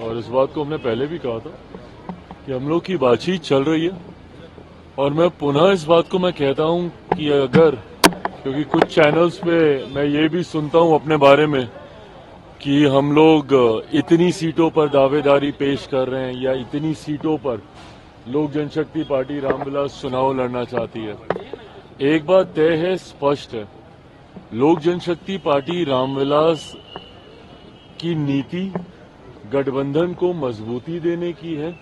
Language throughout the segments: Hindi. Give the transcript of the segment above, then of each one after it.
और इस बात को हमने पहले भी कहा था कि हम लोग की बातचीत चल रही है और मैं पुनः इस बात को मैं कहता हूं कि अगर, क्योंकि कुछ चैनल्स पे मैं ये भी सुनता हूं अपने बारे में कि हम लोग इतनी सीटों पर दावेदारी पेश कर रहे हैं या इतनी सीटों पर लोक जनशक्ति पार्टी रामविलास चुनाव लड़ना चाहती है। एक बात तय है, स्पष्ट है, लोक जनशक्ति पार्टी रामविलास की नीति गठबंधन को मजबूती देने की है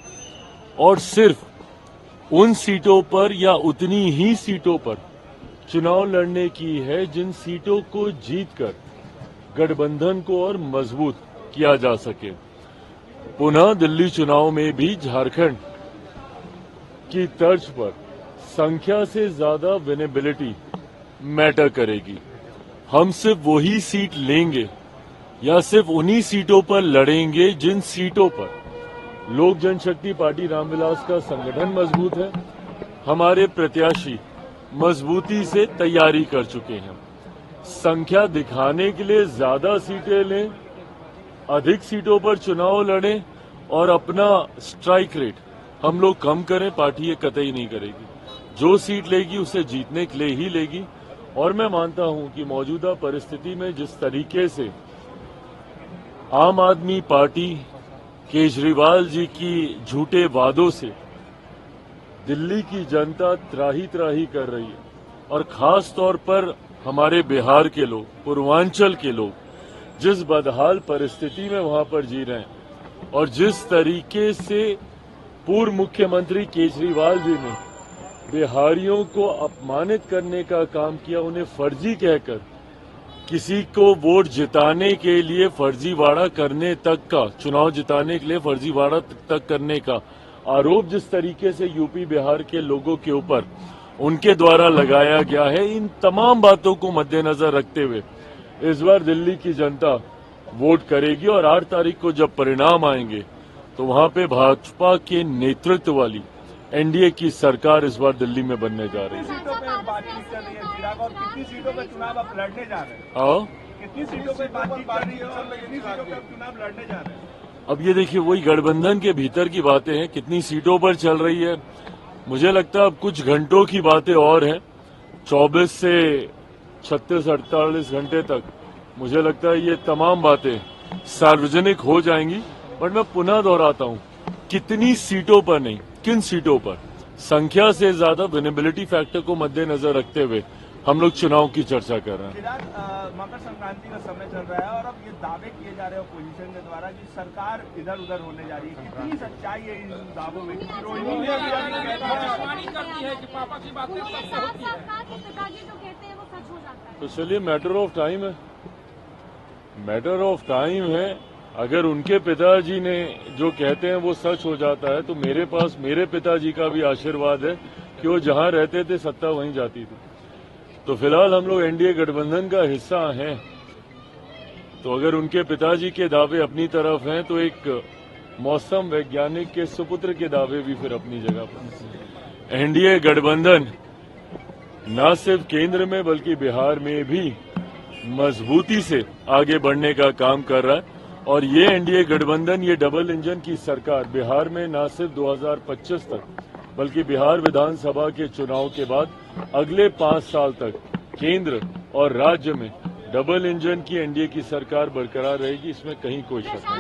और सिर्फ उन सीटों पर या उतनी ही सीटों पर चुनाव लड़ने की है जिन सीटों को जीतकर गठबंधन को और मजबूत किया जा सके। पुनः दिल्ली चुनाव में भी झारखंड की तर्ज पर संख्या से ज्यादा विनेबिलिटी मैटर करेगी। हम सिर्फ वही सीट लेंगे या सिर्फ उन्हीं सीटों पर लड़ेंगे जिन सीटों पर लोक जनशक्ति पार्टी रामविलास का संगठन मजबूत है, हमारे प्रत्याशी मजबूती से तैयारी कर चुके हैं। संख्या दिखाने के लिए ज्यादा सीटें लें, अधिक सीटों पर चुनाव लड़ें और अपना स्ट्राइक रेट हम लोग कम करें, पार्टी ये कतई नहीं करेगी। जो सीट लेगी उसे जीतने के लिए ही लेगी। और मैं मानता हूं कि मौजूदा परिस्थिति में जिस तरीके से आम आदमी पार्टी केजरीवाल जी की झूठे वादों से दिल्ली की जनता त्राही त्राही कर रही है और खास तौर पर हमारे बिहार के लोग, पूर्वांचल के लोग जिस बदहाल परिस्थिति में वहां पर जी रहे हैं और जिस तरीके से पूर्व मुख्यमंत्री केजरीवाल जी ने बिहारियों को अपमानित करने का काम किया, उन्हें फर्जी कहकर किसी को वोट जिताने के लिए फर्जीवाड़ा करने तक का, चुनाव जिताने के लिए फर्जीवाड़ा तक करने का आरोप जिस तरीके से यूपी बिहार के लोगों के ऊपर उनके द्वारा लगाया गया है, इन तमाम बातों को मद्देनजर रखते हुए इस बार दिल्ली की जनता वोट करेगी और 8 तारीख को जब परिणाम आएंगे तो वहां पे भाजपा के नेतृत्व वाली एनडीए की सरकार इस बार दिल्ली में बनने जा रही है। कितनी सीटों पे बातचीत चल रही है चिराग, और कितनी सीटों पे चुनाव आप लड़ने जा रहे हैं? कितनी सीटों पे बातचीत चल रही है और कितनी सीटों पे आप चुनाव लड़ने जा रहे हैं? अब ये देखिए, वही गठबंधन के भीतर की बातें हैं। कितनी सीटों पर चल रही है, मुझे लगता है अब कुछ घंटों की बातें और हैं। 24 से 36-48 घंटे तक मुझे लगता है ये तमाम बातें सार्वजनिक हो जाएंगी। बट मैं पुनः दोहराता हूं, कितनी सीटों पर नहीं, किन सीटों पर, संख्या से ज्यादा विनेबिलिटी फैक्टर को मद्देनजर रखते हुए हम लोग चुनाव की चर्चा कर रहे हैं। चिराग, मकर संक्रांति का समय चल रहा है और अब ये दावे किए जा रहे हैं अपोजिशन के द्वारा कि सरकार इधर उधर होने जा रही है। कितनी सच्चाई है इन दावों में? तो चलिए, मैटर ऑफ टाइम है, मैटर ऑफ टाइम है। अगर उनके पिताजी ने जो कहते हैं वो सच हो जाता है तो मेरे पास मेरे पिताजी का भी आशीर्वाद है कि वो जहां रहते थे सत्ता वहीं जाती थी। तो फिलहाल हम लोग एनडीए गठबंधन का हिस्सा हैं, तो अगर उनके पिताजी के दावे अपनी तरफ हैं तो एक मौसम वैज्ञानिक के सुपुत्र के दावे भी फिर अपनी जगह पर। एनडीए गठबंधन न सिर्फ केंद्र में बल्कि बिहार में भी मजबूती से आगे बढ़ने का काम कर रहा है और ये एनडीए गठबंधन, ये डबल इंजन की सरकार बिहार में न सिर्फ 2025 तक बल्कि बिहार विधानसभा के चुनाव के बाद अगले 5 साल तक केंद्र और राज्य में डबल इंजन की एनडीए की सरकार बरकरार रहेगी, इसमें कहीं कोई शक नहीं।